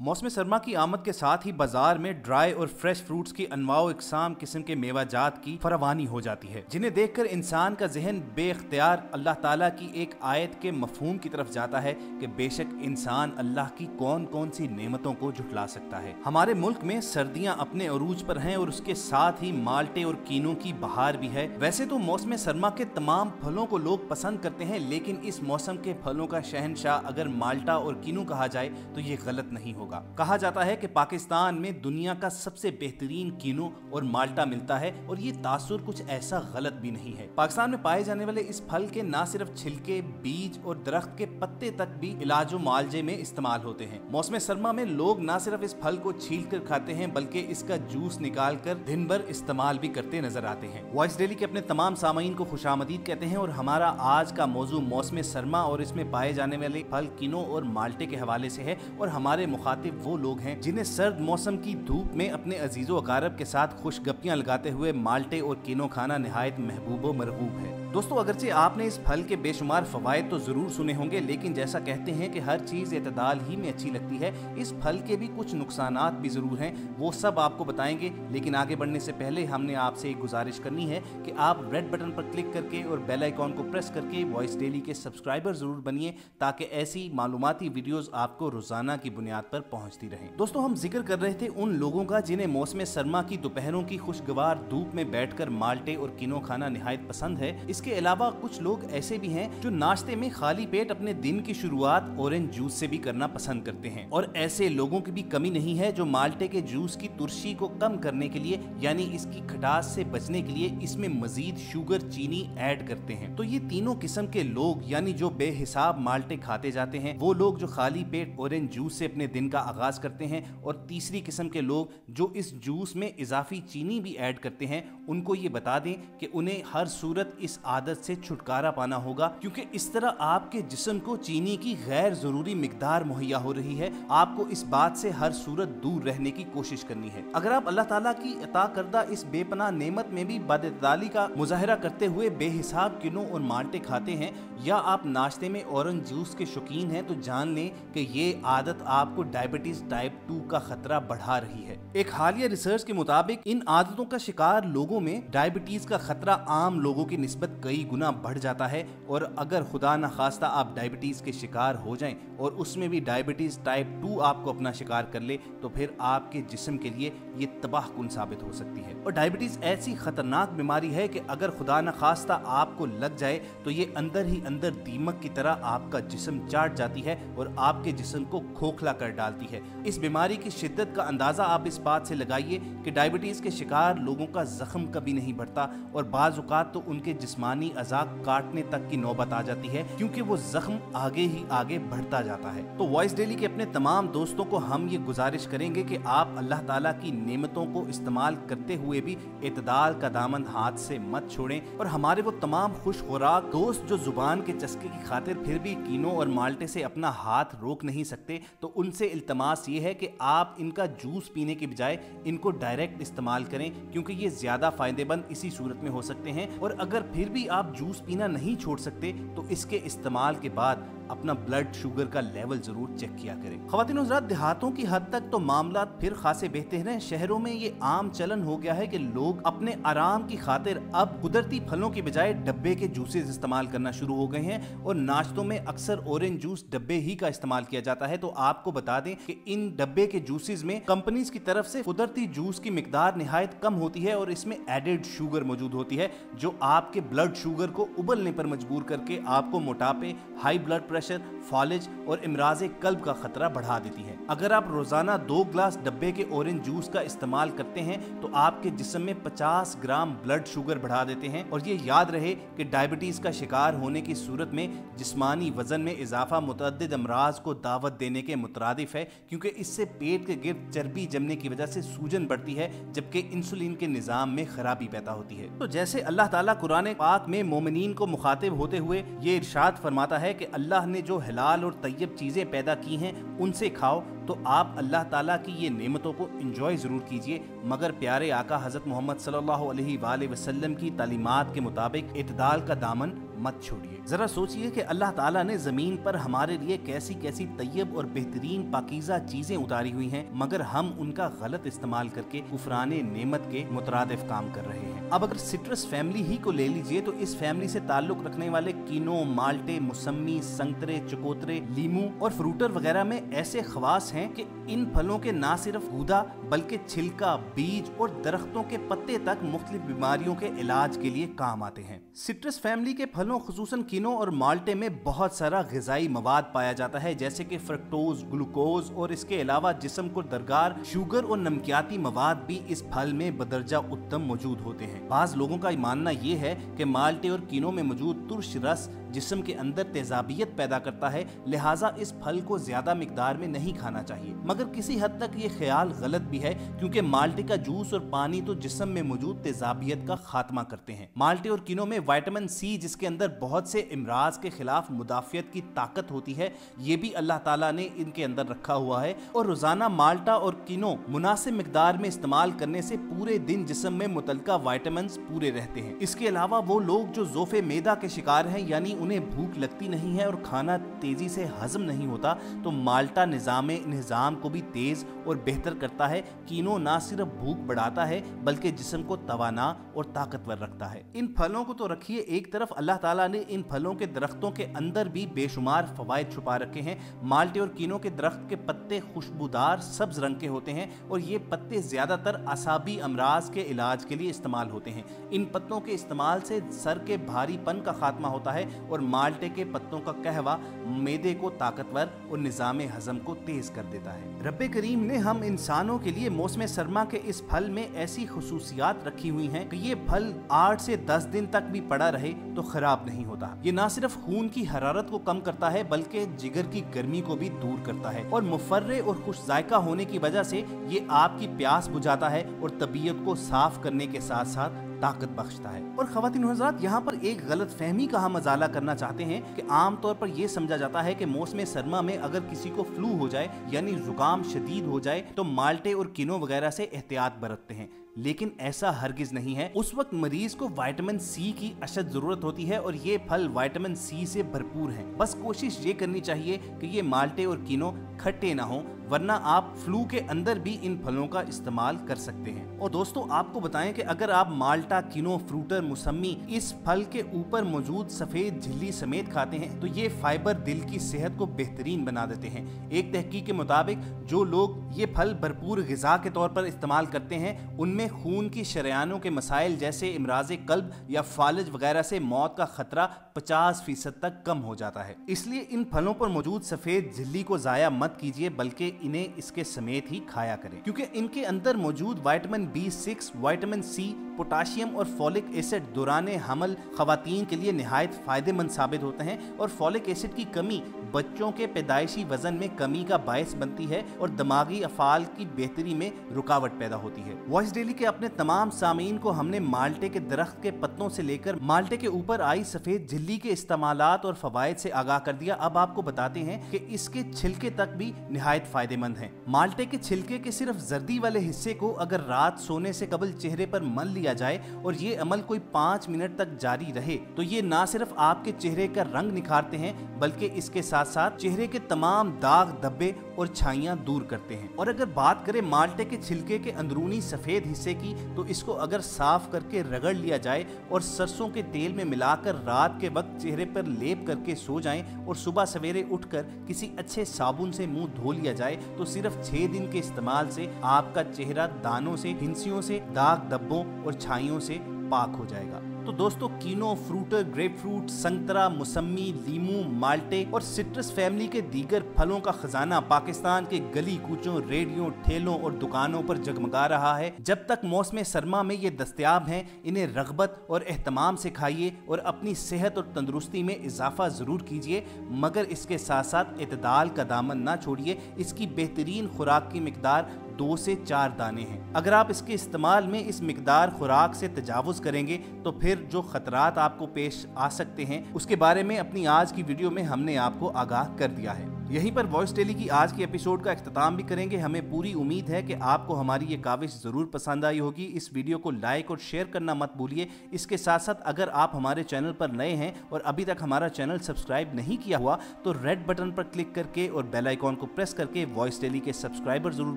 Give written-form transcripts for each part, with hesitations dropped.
मौसम सरमा की आमद के साथ ही बाजार में ड्राई और फ्रेश फ्रूट्स की अनवाओ इकसाम किस्म के मेवाजात की फरावानी हो जाती है, जिन्हें देखकर इंसान का जहन बेख्तियार अल्लाह ताला की एक आयत के मफहूम की तरफ जाता है कि बेशक इंसान अल्लाह की कौन कौन सी नेमतों को झुठला सकता है। हमारे मुल्क में सर्दियां अपने अरूज पर हैं और उसके साथ ही माल्टे और कीनों की बहार भी है। वैसे तो मौसम सरमा के तमाम फलों को लोग पसंद करते हैं, लेकिन इस मौसम के फलों का शहनशाह अगर माल्टा और कीनू कहा जाए तो ये गलत नहीं होगा। कहा जाता है कि पाकिस्तान में दुनिया का सबसे बेहतरीन कीनू और माल्टा मिलता है और ये तासुर कुछ ऐसा गलत भी नहीं है। पाकिस्तान में पाए जाने वाले इस फल के न सिर्फ छिलके, बीज और दरख्त के पत्ते तक भी इलाज मालजे में इस्तेमाल होते हैं। मौसम सरमा में लोग न सिर्फ इस फल को छील कर खाते हैं बल्कि इसका जूस निकाल कर दिन भर इस्तेमाल भी करते नजर आते हैं। वॉइस डेली के अपने तमाम सामाईन को खुशामदीद कहते हैं और हमारा आज का मौजू मौसम सरमा और इसमें पाए जाने वाले फल कीनो और माल्टे के हवाले से है और हमारे मुखातिब वो लोग हैं जिन्हें सर्द मौसम की धूप में अपने अजीजो अकारब के साथ खुशगपियां लगाते हुए माल्टे और कीनो खाना निहायत महबूब व मरगूब है। दोस्तों, अगरचे आपने इस फल के बेशुमार फवायद तो जरूर सुने होंगे, लेकिन जैसा कहते हैं कि हर चीज एतदाल ही में अच्छी लगती है, इस फल के भी कुछ नुकसानात भी जरूर हैं, वो सब आपको बताएंगे। लेकिन आगे बढ़ने से पहले हमने आपसे एक गुजारिश करनी है कि आप रेड बटन पर क्लिक करके और बेल आइकॉन को प्रेस करके वॉइस डेली के सब्सक्राइबर जरूर बनिए ताकि ऐसी मालूमाती वीडियोस आपको रोजाना की बुनियाद पर पहुंचती रहें। दोस्तों, हम जिक्र कर रहे थे उन लोगों का जिन्हें मौसम सरमा की दोपहरों की खुशगवार धूप में बैठकर माल्टे और कीनो खाना निहायत पसंद है। इसके अलावा कुछ लोग ऐसे भी हैं जो नाश्ते में खाली पेट अपने दिन की शुरुआत ऑरेंज जूस से भी करना पसंद करते हैं और ऐसे लोगों की भी कमी नहीं है जो माल्टे के जूस की तुर्शी को कम करने के लिए यानी इसकी खटास से बचने के लिए इसमें मजीद शुगर चीनी ऐड करते हैं। तो ये तीनों किस्म के लोग यानी जो बेहिसाब माल्टे खाते जाते हैं, वो लोग जो खाली पेट ऑरेंज जूस से अपने दिन का आगाज करते हैं, और तीसरी किस्म के लोग जो इस जूस में इजाफी चीनी भी ऐड करते हैं, उनको ये बता दें कि उन्हें हर सूरत इस आदत से छुटकारा पाना होगा, क्योंकि इस तरह आपके जिस्म को चीनी की गैर जरूरी मिकदार मुहैया हो रही है। आपको इस बात से हर सूरत दूर रहने की कोशिश करनी है। अगर आप अल्लाह ताला की अता करदा इस बेपनाह नेमत में भी बदअतदाली का मुजाहरा करते हुए बेहिसाब किनो और माल्टे खाते हैं या आप नाश्ते में ऑरेंज जूस के शौकीन हैं, तो जान लें कि ये आदत आपको डायबिटीज टाइप 2 का खतरा बढ़ा रही है। एक हालिया रिसर्च के मुताबिक इन आदतों का शिकार लोगों में डायबिटीज का खतरा आम लोगों की निस्बत कई गुना बढ़ जाता है और अगर खुदा न खास्ता आप डायबिटीज के शिकार हो जाएं और उसमें भी डायबिटीज टाइप 2 आपको अपना शिकार कर ले, तो फिर आपके जिस्म के लिए ये तबाहकुन साबित हो सकती है। और डायबिटीज ऐसी खतरनाक बीमारी है कि अगर खुदा न खास्ता आपको लग जाए तो ये अंदर ही अंदर दीमक की तरह आपका जिस्म चाट जाती है और आपके जिस्म को खोखला कर डालती है। इस बीमारी की शिद्दत का अंदाजा आप इस बात से लगाइए कि डायबिटीज के शिकार लोगों का जख्म कभी नहीं बढ़ता और बाज़ औक़ात तो उनके जिस्मानी अज़ा काटने तक की नौबत आ जाती है, क्योंकि वो जख्म आगे ही आगे बढ़ता जाता है। तो वॉइस डेली के अपने तमाम दोस्तों को हम ये गुजारिश करेंगे कि आप अल्लाह ताला की नेमतों को इस्तेमाल करते हुए भी इतदाल का दामन हाथ से मत छोड़ें। और हमारे वो तमाम खुश खुराक दोस्त जो जुबान के चस्के की खातिर फिर भी कीनो और माल्टे से अपना हाथ रोक नहीं सकते, तो उनसे इल्तमास ये है कि आप इनका जूस पीने की बजाय इनको डायरेक्ट इस्तेमाल करें, क्योंकि ये ज्यादा फायदेमंद इसी सूरत में हो सकते हैं। और अगर फिर भी आप जूस पीना नहीं छोड़ सकते तो इसके इस्तेमाल के बाद अपना ब्लड शुगर का लेवल जरूर चेक किया करें। ख्वातीन और हज़रात, देहातों की हद तक तो मामला फिर खासे बेहतर हैं। शहरों में ये आम चलन हो गया है कि लोग अपने आराम की खातिर अब कुदरती फलों की बजाय डब्बे के जूसेस इस्तेमाल करना शुरू हो गए हैं और नाश्तों में अक्सर ऑरेंज जूस डब्बे ही का इस्तेमाल किया जाता है। तो आपको बता दें कि इन डब्बे के जूसेस में कंपनीज की तरफ से कुदरती जूस की मिकदार निहायत कम होती है और इसमें एडेड शुगर मौजूद होती है, जो आपके ब्लड शुगर को उबलने पर मजबूर करके आपको मोटापे, हाई ब्लड प्रेशर, फॉलेज और इमराज कल्ब का खतरा बढ़ा देती है। अगर आप रोजाना 2 ग्लास डब्बे के ऑरेंज जूस का इस्तेमाल करते हैं तो आपके जिस्म में 50 ग्राम ब्लड शुगर बढ़ा देते हैं। और ये याद रहे कि डायबिटीज का शिकार होने की सूरत में जिस्मानी वजन में इजाफा मुतअद्दिद अमराज को दावत देने के मुतरादिफ है, क्योंकि इससे पेट के गिर्द चर्बी जमने की वजह से सूजन बढ़ती है, जबकि इंसुलिन के निजाम में खराबी पैदा होती है। तो जैसे अल्लाह ताला कुरान पाक में मोमिनीन को मुखातिब होते हुए ये इरशाद फरमाता है कि अल्लाह ने जो हलाल और तैयब चीजें पैदा की हैं उनसे खाओ, तो आप अल्लाह ताला की ये नेमतों को एंजॉय जरूर कीजिए, मगर प्यारे आका हजरत मोहम्मद सल्लल्लाहु अलैहि वसल्लम की तालीमात के मुताबिक इत्दाल का दामन मत छोड़िए। जरा सोचिए कि अल्लाह ताला ने जमीन पर हमारे लिए कैसी कैसी तैयब और बेहतरीन पाकीज़ा चीजें उतारी हुई हैं, मगर हम उनका गलत इस्तेमाल करके कुफराने नेमत के मुतरादिफ काम कर रहे हैं। अब अगर सिट्रस फैमिली ही को ले लीजिए तो इस फैमिली से ताल्लुक रखने वाले कीनो, माल्टे, मुसम्मी, संतरे, चकोतरे, लीमू और फ्रूटर वगैरह में ऐसे खवास हैं कि इन फलों के ना सिर्फ गूदा बल्कि छिलका, बीज और दरख्तों के पत्ते तक मुख्तलिफ बीमारियों के इलाज के लिए काम आते हैं। सिट्रस फैमिली के फलों खुसूसन कीनो और माल्टे में बहुत सारा ग़िज़ाई मवाद पाया जाता है, जैसे कि फ्रक्टोज, ग्लूकोज और इसके अलावा जिस्म को दरगार शुगर और नमकियाती मवाद भी इस फल में बदरजा उत्तम मौजूद होते हैं। बाज़ लोगों का मानना ये है कि माल्टे और कीनो में मौजूद तुर्श रस जिस्म के अंदर तेजाबियत पैदा करता है, लिहाजा इस फल को ज्यादा मिकदार में नहीं खाना चाहिए। मगर किसी हद तक ये ख्याल गलत भी है, क्योंकि माल्टे का जूस और पानी तो जिस्म में मौजूद तेजाबियत का खात्मा करते हैं। माल्टे और कीनो में विटामिन सी, जिसके अंदर बहुत से इमराज के खिलाफ मुदाफियत की ताकत होती है, ये भी अल्लाह ताला ने इनके अंदर रखा हुआ है। और रोजाना माल्टा और कीनो मुनासिब मिकदार में इस्तेमाल करने से पूरे दिन जिस्म में मुतलका विटामिन पूरे रहते हैं। इसके अलावा वो लोग जो ज़ोफ़े मैदा के शिकार हैं, यानी उन्हें भूख लगती नहीं है और खाना तेजी से हजम नहीं होता, तो माल्टा निज़ाम को भी तेज और बेहतर करता है। कीनो ना सिर्फ भूख बढ़ाता है बल्कि जिस्म को तवाना और ताकतवर रखता है। इन फलों को तो रखिए एक तरफ, अल्लाह ताला ने इन फलों के दरख्तों के अंदर भी बेशुमार फवायद छुपा रखे हैं। माल्टे और कीनो के दरख्त के पत्ते खुशबूदार सब्ज रंग के होते हैं और ये पत्ते ज्यादातर असाबी अमराज के इलाज के लिए इस्तेमाल होते हैं। इन पत्तों के इस्तेमाल से सर के भारीपन का खात्मा होता है और माल्टे के पत्तों का कहवा मैदे को ताकतवर और निज़ाम हजम को तेज कर देता है। रब्बे करीम ने हम इंसानों के लिए मौसम सरमा के इस फल में ऐसी खुसूसियात रखी हुई हैं कि ये फल 8 से 10 दिन तक भी पड़ा रहे तो खराब नहीं होता। ये ना सिर्फ खून की हरारत को कम करता है बल्कि जिगर की गर्मी को भी दूर करता है और मुफर्रे और खुश जायका होने की वजह से ये आपकी प्यास बुझाता है और तबीयत को साफ करने के साथ साथ ताकत बख्शता है। और ख़वातीन और हज़रात, यहाँ पर एक गलत फहमी का हम अजाला करना चाहते हैं कि आम तौर पर यह समझा जाता है कि मौसम सरमा में अगर किसी को फ्लू हो जाए यानी जुकाम शदीद हो जाए तो माल्टे और कीनो वगैरह से एहतियात बरतते हैं, लेकिन ऐसा हरगिज नहीं है। उस वक्त मरीज को विटामिन सी की अशद जरूरत होती है और ये फल विटामिन सी से भरपूर हैं। बस कोशिश ये करनी चाहिए कि ये माल्टे और कीनो खट्टे ना हो, वरना आप फ्लू के अंदर भी इन फलों का इस्तेमाल कर सकते हैं। और दोस्तों आपको बताएं कि अगर आप माल्टा, कीनो, फ्रूटर, मुसम्मी इस फल के ऊपर मौजूद सफेद झिल्ली समेत खाते हैं तो ये फाइबर दिल की सेहत को बेहतरीन बना देते हैं। एक तहकीक के मुताबिक जो लोग ये फल भरपूर ग़िज़ा के तौर पर इस्तेमाल करते हैं उनमें खून की शरियानों के मसाइल जैसे इमराज़ कल्ब या फालज वगैरह से मौत का खतरा 50% तक कम हो जाता है। इसलिए इन फलों पर मौजूद सफेद झिल्ली को ज़ाया मत कीजिए बल्कि इन्हें इसके समेत ही खाया करें, क्योंकि इनके अंदर मौजूद vitamin B6, vitamin C, potassium और फॉलिक एसिड दौराने हमल खवातीन के लिए निहायत फायदेमंद साबित होते हैं। और फॉलिक एसिड की कमी बच्चों के पैदाइशी वजन में कमी का बायस बनती है और दिमागी अफ़ाल की बेहतरी में रुकावट पैदा होती है। वॉइस डेली के अपने तमाम सामीन को हमने माल्टे के दरख्त के पत्तों से लेकर माल्टे के ऊपर आई सफेद झिल्ली के इस्तेमालात और फवायद से आगाह कर दिया। अब आपको बताते हैं कि इसके छिलके तक भी निहायत फायदेमंद हैं। माल्टे के छिलके के सिर्फ जर्दी वाले हिस्से को अगर रात सोने से कबल चेहरे पर मल लिया जाए और ये अमल कोई 5 मिनट तक जारी रहे तो ये ना सिर्फ आपके चेहरे का रंग निखारते हैं बल्कि इसके साथ साथ चेहरे के तमाम दाग, धब्बे और छाइयां दूर करते हैं। और अगर बात करें माल्टे के छिलके के अंदरूनी सफेद हिस्से की तो इसको अगर साफ करके रगड़ लिया जाए और सरसों के तेल में मिलाकर रात के वक्त चेहरे पर लेप करके सो जाएं और सुबह सवेरे उठकर किसी अच्छे साबुन से मुंह धो लिया जाए तो सिर्फ 6 दिन के इस्तेमाल से आपका चेहरा दानों से, हिंसियों से, दाग, धब्बों और छाइयों से पाक हो जाएगा। तो दोस्तों कीनो, फ्रूटर, ग्रेपफ्रूट, संतरा, मुसम्मी, लीमू, माल्टे और सिट्रस फैमिली के दीगर फलों का खजाना पाकिस्तान के गली कूचों, रेडियो, ठेलों और दुकानों पर जगमगा रहा है। जब तक मौसम सरमा में ये दस्तयाब हैं इन्हें रगबत और एहतमाम से खाइए और अपनी सेहत और तंदुरुस्ती में इजाफा जरूर कीजिए, मगर इसके साथ साथ इतदाल का दामन ना छोड़िए। इसकी बेहतरीन खुराक की मिकदार 2 से 4 दाने हैं। अगर आप इसके इस्तेमाल में इस मिकदार खुराक से तजावुज करेंगे तो फिर जो खतरात आपको पेश आ सकते हैं उसके बारे में अपनी आज की वीडियो में हमने आपको आगाह कर दिया है। यहीं पर वॉइस डेली की आज की एपिसोड का इख्तिताम भी करेंगे। हमें पूरी उम्मीद है कि आपको हमारी ये काविश ज़रूर पसंद आई होगी। इस वीडियो को लाइक और शेयर करना मत भूलिए। इसके साथ साथ अगर आप हमारे चैनल पर नए हैं और अभी तक हमारा चैनल सब्सक्राइब नहीं किया हुआ तो रेड बटन पर क्लिक करके और बेल आइकॉन को प्रेस करके वॉइस डेली के सब्सक्राइबर ज़रूर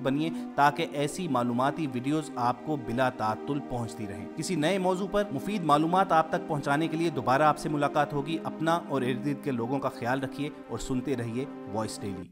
बनिए, ताकि ऐसी मालूमाती वीडियोज़ आपको बिला तातुल पहुँचती रहें। किसी नए मौजू पर मुफीद मालूमात आप तक पहुँचाने के लिए दोबारा आपसे मुलाकात होगी। अपना और इर्द गिर्द के लोगों का ख्याल रखिए और सुनते रहिए वॉइस डेली।